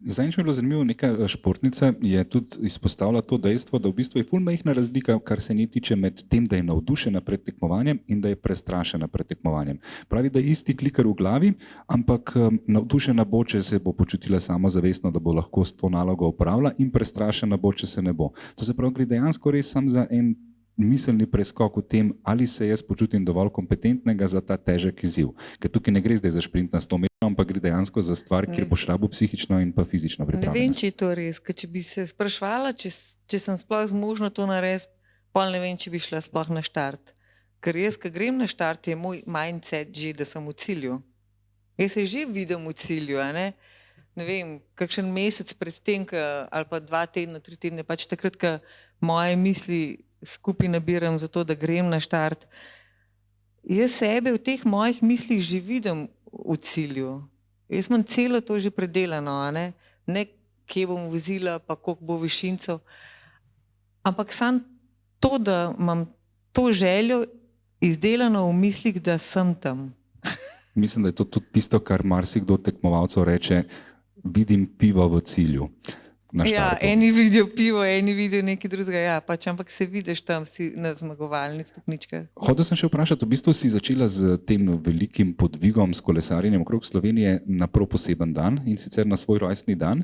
Zadnjič mi je bilo zanimivo, neka športnica je tudi izpostavila to dejstvo, da v bistvu je ful majhna razlika, kar se nje tiče med tem, da je navdušena pred tekmovanjem in da je prestrašena pred tekmovanjem. Pravi, da je isti kliker v glavi, ampak navdušena bo, če se bo počutila samozavestno, da bo lahko s to nalogo opravila, in prestrašena bo, če se ne bo. To se pravi, gre dejansko res sam za en miselni preskok v tem, ali se jaz počutim dovolj kompetentnega za ta težek izziv. Ker tukaj ne gre zdaj za šprint na 100 metrov, ampak gre dejansko za stvar, kjer boš rabil psihično in pa fizično Ne pripravljenost. vem, če je to res, ker če bi se sprašvala, če sem sploh zmožna to narediti, pol ne vem, če bi šla sploh na štart. Ker jaz, ko grem na štart, je moj mindset že, da sem v cilju. Jaz se že vidim v cilju, a ne? Ne vem, kakšen mesec pred tem, ali pa 2 tedna, 3 tedne, pač takrat, ko moje misli skupaj nabiram za to, da grem na štart. Jaz sebe v teh mojih mislih že vidim v cilju. Jaz imam celo to že predelano, a ne? Ne, kje bom vozila, pa koliko bo višincev. Ampak samo to, da imam to željo izdelano v mislih, da sem tam. Mislim, da je to tudi tisto, kar marsikdo tekmovalcev reče, vidim pivo v cilju. Na Ja, štartu. eni vidijo pivo, eni vidijo nekaj drugega, ja, pač, ampak se vidiš tam, si na zmagovalnih stopničkah. Hotel sem še vprašati, v bistvu si začela z tem velikim podvigom, s kolesarjenjem okrog Slovenije na prav poseben dan, in sicer na svoj rojstni dan.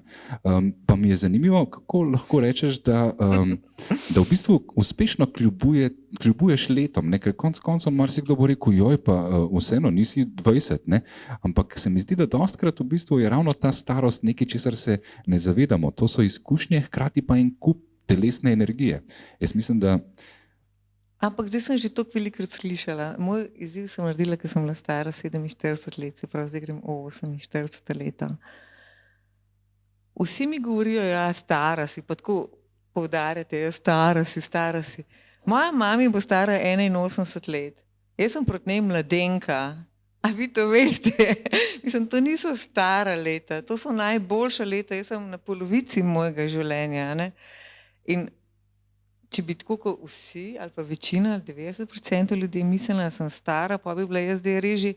Pa mi je zanimivo, kako lahko rečeš, da v bistvu uspešno kljubuješ letom, ne? Ker konec koncev marsikdo bo rekel, joj, pa vseeno nisi 20, ne? Ampak se mi zdi, da dostikrat v bistvu je ravno ta starost nekaj, česar se ne zavedamo. To so izkušnje, hkrati pa en kup telesne energije. Jaz mislim, da Ampak zdaj sem že toliko velikokrat slišala. Moj izziv sem naredila, ker sem bila stara 47 let, se pravi, zdaj grem v 48 leta. Vsi mi govorijo, ja, stara si, pa tako poudarjate, ja, stara si. Moja mama bo stara 81 let. Jaz sem proti njej mladenka. A vi to veste? Mislim, to niso stara leta, to so najboljša leta. Jaz sem na polovici mojega življenja, ne? In če bi tako kot vsi, ali pa večina, ali 90% ljudi mislila, da sem stara, pa bi bila jaz zdaj reži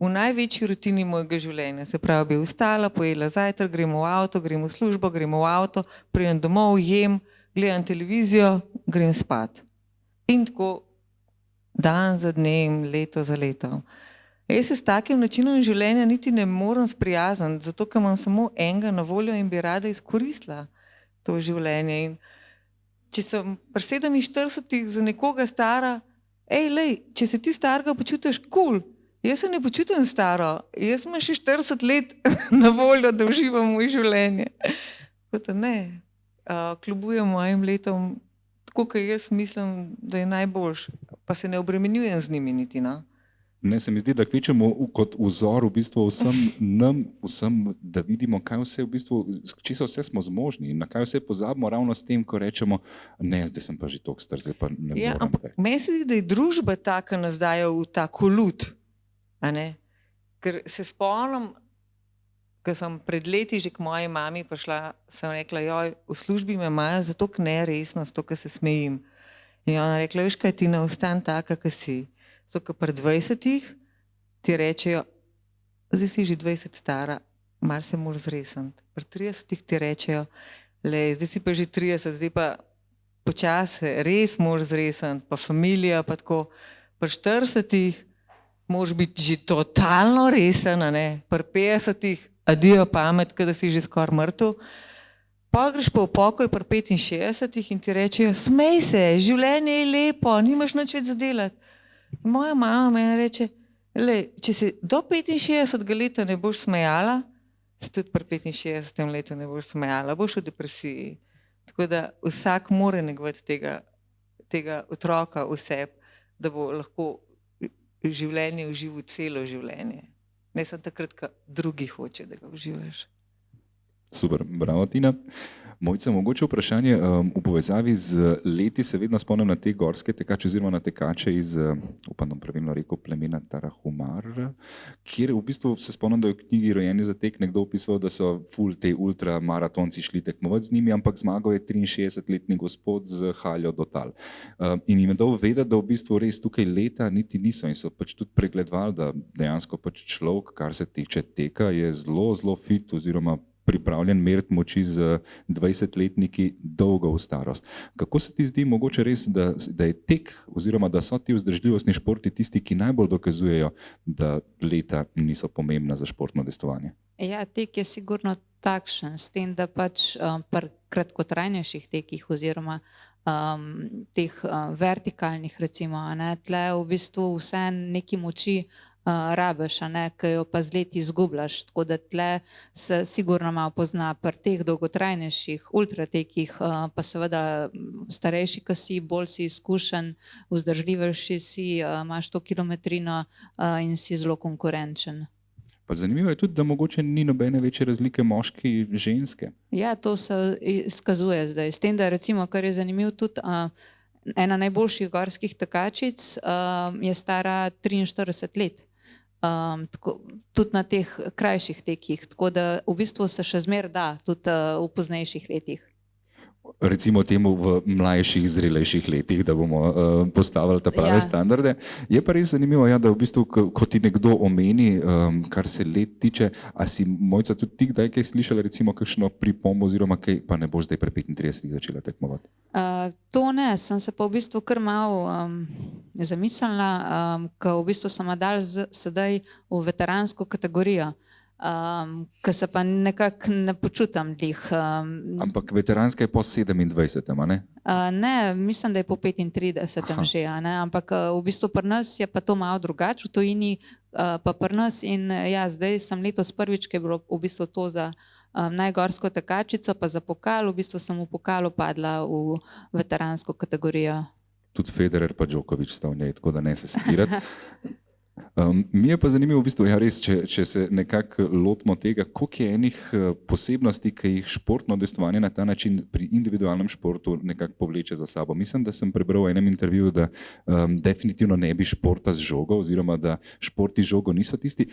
v največji rutini mojega življenja. Se pravi, bi vstala, pojela zajtrk, grem v avto, grem v službo, grem v avto, pridem domov, jem, gledam televizijo, grem spat. In tako dan za dnem, leto za letom. Jaz se s takim načinom življenja niti ne morem sprijazniti, zato ker imam samo enega na voljo in bi rada izkoristila to življenje. In če sem pri 47 za nekoga stara, če se ti starega počutiš kul, jaz se ne počutim staro, jaz imam še 40 let na voljo, da uživam moje življenje. Tako da ne, kljubujem mojim letom, tako kot jaz mislim, da je najboljš, pa se ne obremenjujem z njimi niti, no. ne, se mi zdi, da kvečemo kot vzor v bistvu vsem nam, da vidimo, kaj vse v bistvu, česa vse smo zmožni in na kaj vse pozabimo ravno s tem, ko rečemo, ne, zdaj sem pa že toliko star, zdaj pa ne Ja, morem ampak več. meni se zdi, da je družba taka, nas daje v ta kolut, a ne? Ker se spomnim, ko sem pred leti že k moji mami prišla, sem rekla, joj, v službi me imajo zato, ker ne resno, zato, ker se smejim. In ona rekla, veš kaj, ti ne ostan taka, ki si. Zato, ker pri 20-ih ti rečejo, zdaj si že 20 stara, malo se moraš zresniti. Pri 30-ih ti rečejo, zdaj si pa že 30, zdaj pa počasi, res moraš zresniti, pa familija, pa tako. Pri 40-ih moraš biti že totalno resen, a ne? Pri 50-ih adijo pamet, da si že skoraj mrtev. Pol greš pa v pokoj pri 65-ih in ti rečejo, smej se, življenje je lepo, nimaš nič več za delati. Moja mama meni reče, če se do 65 leta ne boš smejala, se tudi pri 65 letu ne boš smejala, boš v depresiji. Tako da vsak mora negovati tega otroka v sebi, da bo lahko življenje užival celo življenje. Ne samo takrat, ko drugi hoče, da ga uživaš. Super, bravo Tina. Mojca, mogoče vprašanje v povezavi z leti, se vedno spomnim na te gorske tekače oziroma na tekače iz, upam, da pravilno rekel, plemena Tarahumar, kjer v bistvu se spomnim, da je v knjigi Rojeni za tek nekdo opisoval, da so ful te ultramaratonci šli tekmovati z njimi, ampak zmagal je 63-letni gospod z haljo do tal. In jim je dal vedeti, da v bistvu res tukaj leta niti niso in so pač tudi pregledovali, da dejansko pač človek, kar se tiče teka, je zelo, zelo fit oziroma pripravljen meriti moči z 20-letniki dolgo v starost. Kako se ti zdi mogoče res, da je tek oziroma da so ti vzdržljivostni športi tisti, ki najbolj dokazujejo, da leta niso pomembna za športno udejstvovanje? Ja, tek je sigurno takšen, s tem, da pač pri kratkotrajnejših tekih oziroma teh vertikalnih, recimo, tle v bistvu vse neki moči rabiš, ki jo pa z leti izgubljaš. Tako da tle se sigurno malo pozna pri teh dolgotrajnejših ultratekih, pa seveda starejši, ki si, bolj si izkušen, vzdržljivejši si, imaš to kilometrino in si zelo konkurenčen. Pa zanimivo je tudi, da mogoče ni nobene večje razlike moški in ženske. Ja, to se izkazuje zdaj. S tem, da recimo, kar je zanimivo, tudi ena najboljših gorskih tekačic je stara 43 let. Tudi na teh krajših tekih, tako da v bistvu se še zmeraj da, tudi v poznejših letih. Recimo temu v mlajših, zrelejših letih, da bomo postavili ta prave standarde. Je pa res zanimivo, ja, da v bistvu, ko ti nekdo omeni, kar se let tiče, a si, Mojca, tudi ti kdaj kaj slišala, recimo kakšno pripombo oziroma kaj, pa ne boš zdaj pri 35 začela tekmovati? To ne, sem se pa v bistvu kar malo zamislila, ko v bistvu sem dal sedaj v veteransko kategorijo, ki se pa nekako ne počutam glih. Ampak veteranska je po 27, ne? Ne, mislim, da je po 35 že, ampak v bistvu pri nas je pa to malo drugače, v tujini pa pri nas in ja, zdaj sem letos prvič, ki je bilo v bistvu to za najgorsko tekačico, pa za pokal, v bistvu sem v pokalu padla v veteransko kategorijo. Tudi Federer pa Djokovic sta v njej, tako da ne se sekirati. Mi je pa zanimivo, v bistvu, ja, res, če se nekako lotimo tega, koliko je enih posebnosti, ki jih športno udejstvovanje na ta način pri individualnem športu nekako povleče za sabo. Mislim, da sem prebral v enem intervjuju, da definitivno ne bi športa z žogo oziroma da športi z žogo niso tisti.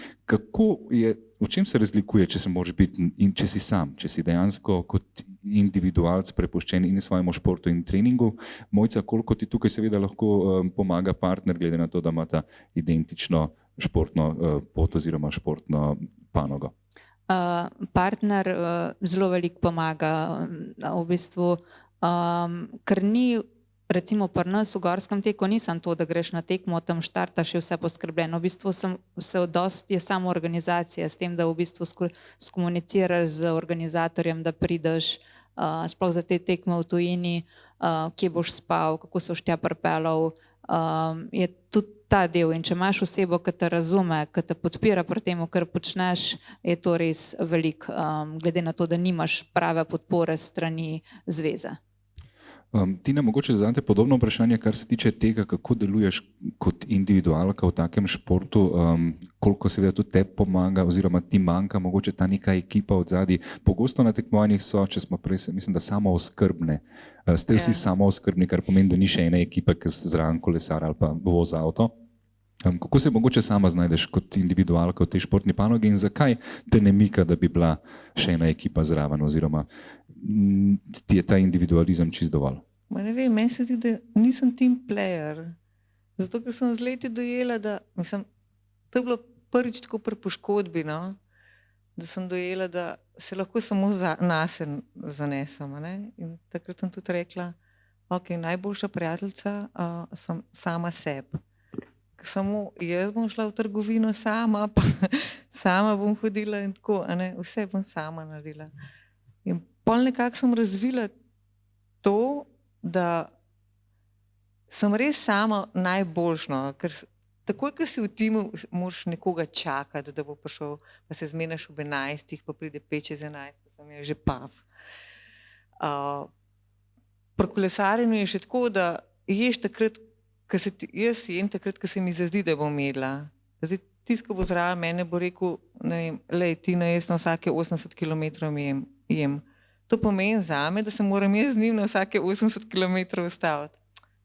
V čem se razlikuje, če se moraš biti in če si sam, če si dejansko kot individualc prepuščen in svojemu športu in treningu? Mojca, koliko ti tukaj seveda lahko pomaga partner, glede na to, da imata identično športno pot oziroma športno panogo? Partner zelo veliko pomaga, v bistvu, ker ni, recimo pri nas v gorskem teku nisem to, da greš na tekmo, tam štartaš, je vse poskrbljeno. V bistvu je samo organizacija, s tem, da v bistvu skomuniciraš z organizatorjem, da prideš, sploh za te tekme v tujini, kje boš spal, kako se boš tja pripeljal, je tudi ta del. In če imaš osebo, ki te razume, ki te podpira pri tem, kar počneš, je to res veliko, glede na to, da nimaš prave podpore strani zveze. Tina, mogoče zadate podobno vprašanje, kar se tiče tega, kako deluješ kot individualka v takem športu, koliko seveda tudi te pomaga oziroma ti manjka mogoče ta neka ekipa od zadaj. Pogosto na tekmovanjih so, če smo prej, mislim, da samooskrbne. Ste vsi samooskrbni, kar pomeni, da ni še ena ekipa, ki zraven kolesar ali pa vozi avto. Kako se mogoče sama znajdeš kot individualka v tej športni panogi in zakaj te ne mika, da bi bila še ena ekipa zraven oziroma ti je ta individualizem čist dovolj? Ne vem, meni se zdi, da nisem team player. Zato, ker sem z leti dojela, da to je bilo prvič tako pri poškodbi, no? Da sem dojela, da se lahko samo nase zanesem. In takrat sem tudi rekla, ok, najboljša prijateljica sem sama sebi. Samo jaz bom šla v trgovino sama, pa sama bom hodila in tako, vse bom sama naredila. In pol nekako sem razvila to, da sem res sama najboljšno, ker takoj, ko si v timu, moraš nekoga čakati, da bo prišel, pa se zmeniš ob 11, pa pride 5:11, pa tam je že pav. Pri kolesarjenju je še tako, da ješ takrat, jaz jem takrat, ko se mi zazdi, da bom jedla. Zdaj, tisti, ko bo zraven mene, bo rekel, ne vem, lej, Tina, jaz na vsake 80 km jem. To pomeni zame, da se moram jaz z njim na vsake 80 km ustaviti.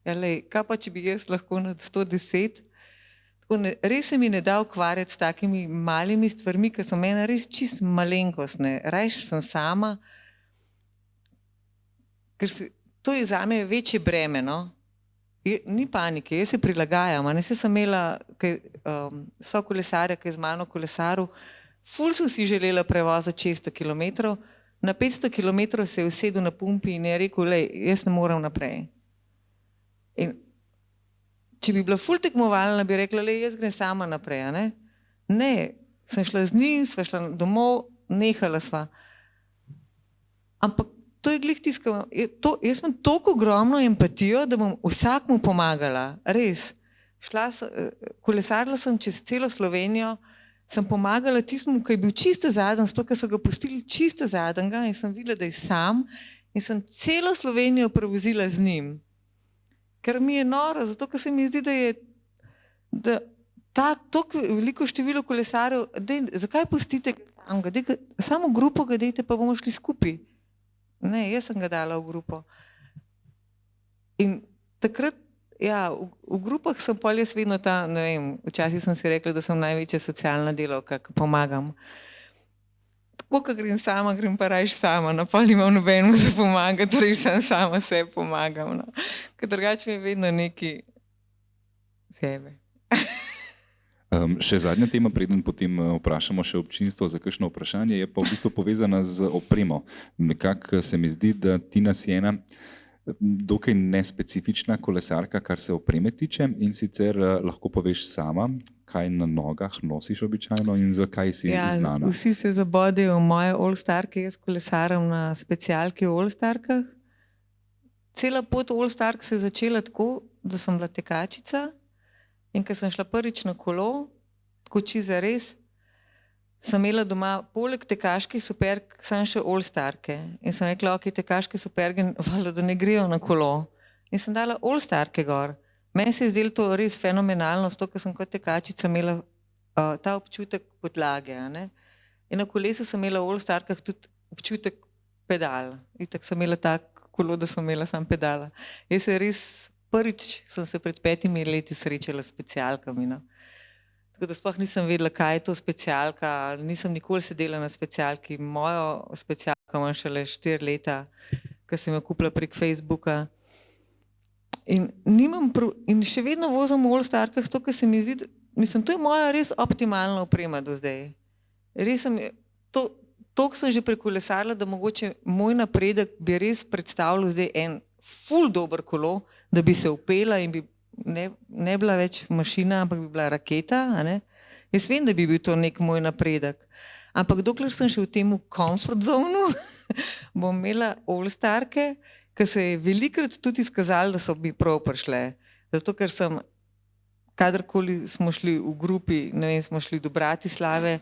Ja, lej, kaj pa, če bi jaz lahko na 110? Tako res se mi ne da ukvarjati s takimi malimi stvarmi, ki so mene res čist malenkostne. Rajš sem sama, ker to je zame večje breme, no? Ni panike, jaz se prilagajam. Jaz sem imela so kolesarja, ki je z mano kolesaril, ful sem si želela prevoziti 600 km, na 500 km se je usedel na pumpi in je rekel, lej, jaz ne morem naprej. In če bi bila ful tekmovalna, bi rekla, lej, jaz grem sama naprej, a ne? Ne, sem šla z njim, sva šla domov, nehala sva. Ampak to je glih tiskala. Jaz imam toliko ogromno empatijo, da bom vsakmu pomagala, res. Kolesarila sem čez celo Slovenijo, sem pomagala tistemu, ki je bil čisto zadnji, zato ker so ga pustili čisto zadnjega in sem videla, da je sam in sem celo Slovenijo prevozila z njim. Ker mi je noro, zato ker se mi zdi, da je toliko veliko število kolesarjev, zakaj pustite samega, samo grupo ga dejte, pa bomo šli skupaj. Ne, jaz sem ga dala v grupo. In takrat, ja, v grupah sem pol jaz vedno ta, ne vem, včasih sem si rekla, da sem največja socialna delavka, ki pomagam. Tako, ko grem sama, grem pa rajš sama, no, pol nimam nobenemu za pomagati, torej sem sama sebi pomagam, no. Ker drugače mi je vedno nekaj sebe. Še zadnja tema, preden potem vprašamo še občinstvo za kakšno vprašanje, je pa v bistvu povezana z opremo. Nekako se mi zdi, da Tina si ena dokaj nespecifična kolesarka, kar se opreme tiče, in sicer lahko poveš sama, kaj na nogah nosiš običajno in zakaj si znana. Vsi se zabodejo v moje All-Starke, jaz kolesaram na specialki v All-Starkah. Cela pot v All-Stark se je začela tako, da sem bila tekačica. In ko sem šla prvič na kolo, tako čisto res, sem imela doma poleg tekaških superg sem še All-Starke. In sem rekla, ok, tekaške superge, valjda, da ne grejo na kolo. In sem dala All-Starke gor. Meni se je zdelo to res fenomenalno, zato ker sem kot tekačica imela ta občutek podlage. Ne? In na kolesu sem imela v All-Starkah tudi občutek pedal. Itak sem imela tak kolo, da sem imela sam pedala. Jaz se res prvič sem se pred 5 leti srečala s specialkami. No. Tako da sploh nisem vedela, kaj je to specialka, nisem nikoli sedela na specialki. Mojo specialko imam šele 4 leta, ker sem jo kupila prek Facebooka. In še vedno vozim v All-Starkah, zato ker se mi zdi, mislim, to je moja res optimalna oprema do zdaj. Res sem, toliko sem že prekolesarila, da mogoče moj napredek bi res predstavljal zdaj en ful dober kolo, da bi se upela in bi ne bila več mašina, ampak bi bila raketa. A ne? Jaz vem, da bi bil to nek moj napredek. Ampak dokler sem še v tem comfort zonu, bom imela All-Starke, ki se je velikrat tudi izkazalo, da so mi prav prišle. Zato, ker sem, kadarkoli smo šli v grupi, ne vem, smo šli do Bratislave,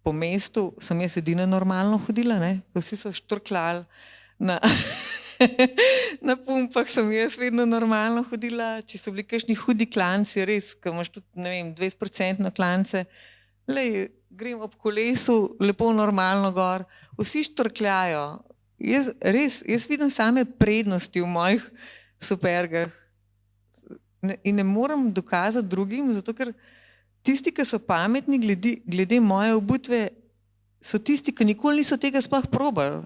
po mestu, sem jaz edina normalno hodila, ne? Vsi so štorklali na pumpah, sem jaz vedno normalno hodila, če so bili kakšni hudi klanci, res, ko imaš tudi, ne vem, 20% klance, lej, grem ob kolesu, lepo normalno gor, vsi štorkljajo. Jaz vidim same prednosti v mojih supergah in ne morem dokazati drugim, zato ker tisti, ki so pametni glede moje obutve, so tisti, ki nikoli niso tega sploh probali,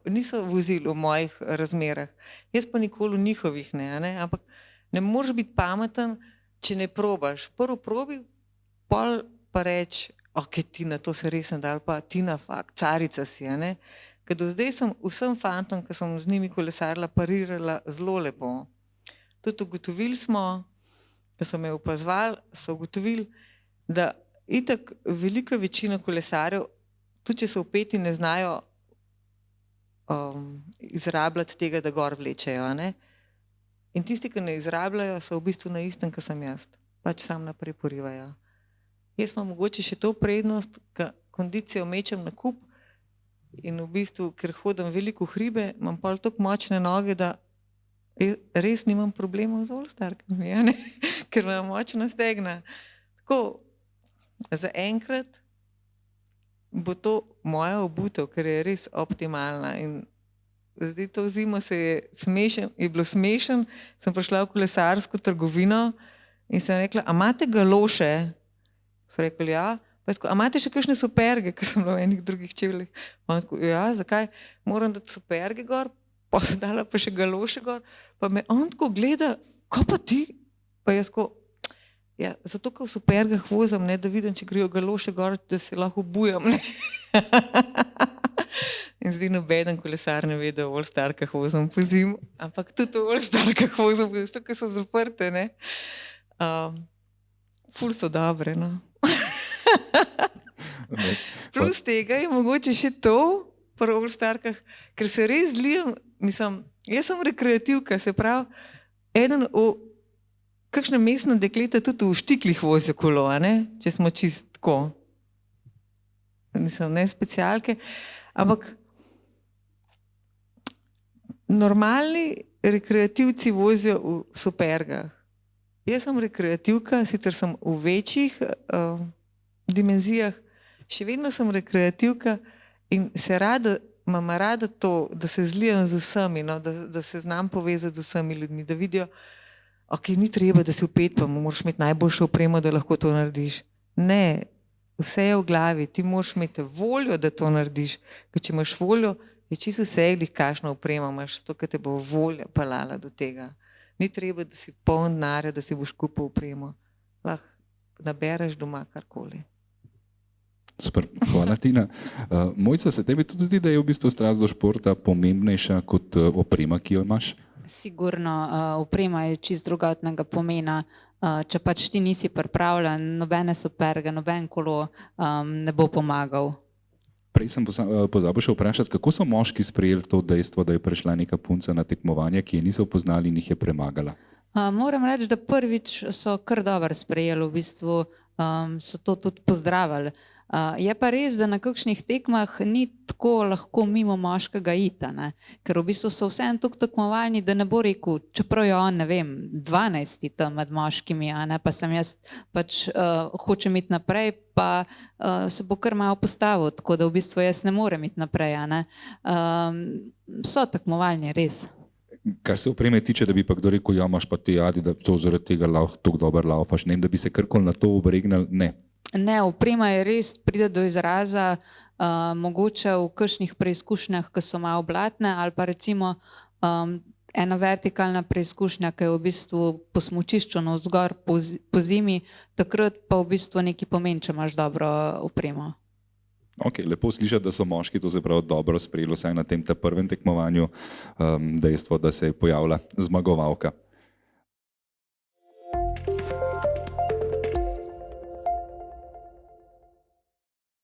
niso vozili v mojih razmerah. Jaz pa nikoli v njihovih ne, ampak ne moreš biti pameten, če ne probaš. Prvo probi, pol pa reči, ok, Tina, to se res ne da, ali pa Tina, fakt, carica si, ne. Ker do zdaj sem vsem fantom, ki sem z njimi kolesarila, parirala zelo lepo. Tudi ugotovili smo, da so me opazovali, so ugotovili, da itak velika večina kolesarjev, tudi če so vpeti, ne znajo izrabljati tega, da gor vlečejo. Ne? In tisti, ki ne izrabljajo, so v bistvu na istem, kot sem jaz. Pač sam naprej porivajo. Jaz imam mogoče še to prednost, ker kondicijo mečem na kup in v bistvu, ker hodim veliko v hribe, imam pa toliko močne noge, da res nimam problemov z All-Starkami, ker imam močna stegna. Tako, za enkrat bo to moja obutev, ker je res optimalna in zdaj to zimo je bilo smešen, sem prišla v kolesarsko trgovino in sem rekla, a imate galoše? So rekli, ja. A imate še kakšne superge, ker sem bila v enih drugih čevljih? Ja, zakaj? Moram dati superge gor, pa sem dala pa še galoše gor, pa me on tako gleda, ko pa ti? Pa jaz ko, Ja, zato, ker v supergah vozim, ne, da vidim, če grejo galoše gor, da se lahko obujam. Ne. In zdaj nobeden kolesar ne ve, da v All-Starkah vozim po zim, ampak tudi v All-Starkah vozim, zato, ker so zaprte. Ne. Ful so dobre. No. Plus tega je mogoče še to, pri All-Starkah, ker se res zlijem, mislim, jaz sem rekreativka, se pravi, kakšna mestna dekleta tudi v štiklih vozijo kolo, a ne? Če smo čist tako. Nisem ne specialke, ampak normalni rekreativci vozijo v supergah. Jaz sem rekreativka, sicer sem v večjih dimenzijah, še vedno sem rekreativka in imam rada to, da se zlijem z vsemi, no, da se znam povezati z vsemi ljudmi, da vidijo, ok, ni treba, da si vpetpamo, moraš imeti najboljšo opremo, da lahko to narediš. Ne, vse je v glavi, ti moraš imeti voljo, da to narediš, ker če imaš voljo, je čisto vse, kakšno opremo imaš, to, ker te bo volja pelala do tega. Ni treba, da si poln denarja, da si boš kupil opremo. Lahko nabereš doma karkoli. Super, hvala Tina. Mojca, se tebi tudi zdi, da je v bistvu strast do športa pomembnejša kot oprema, ki jo imaš? Sigurno, oprema je čist drugačnega pomena. Če pač ti nisi pripravljen, nobene superge, noben kolo ne bo pomagal. Prej sem pozabil še vprašati, kako so moški sprejeli to dejstvo, da je prišla neka punca na tekmovanje, ki je niso poznali in jih je premagala? Moram reči, da prvič so kar dobro sprejeli, v bistvu so to tudi pozdravili. Je pa res, da na kakšnih tekmah ni tako lahko mimo moškega ita, ne? Ker v bistvu so vseeno tako tekmovalni, da ne bo rekel, čeprav je on, ne vem, 12. tam med moškimi, a ne, pa sem jaz pač hočem iti naprej, pa se bo kar malo postavil, tako da v bistvu jaz ne morem iti naprej, a ne. So tekmovalni, res. Kar se opreme tiče, da bi pa kdo rekel, ja, imaš pa ti Adi, da to zaradi tega lahko tako dobro laufaš, ne vem, da bi se karkoli na to obregnil, ne. Ne, oprema je res, pride do izraza, mogoče v kakšnih preizkušnjah, ki so malo blatne, ali pa recimo ena vertikalna preizkušnja, ki je v bistvu po smučišču navzgor po zimi, takrat pa v bistvu nekaj pomeni, če imaš dobro opremo. Ok, lepo slišati, da so moški to se prav dobro sprejeli, vsaj na tem prvem tekmovanju, dejstvo, da se je pojavila zmagovalka.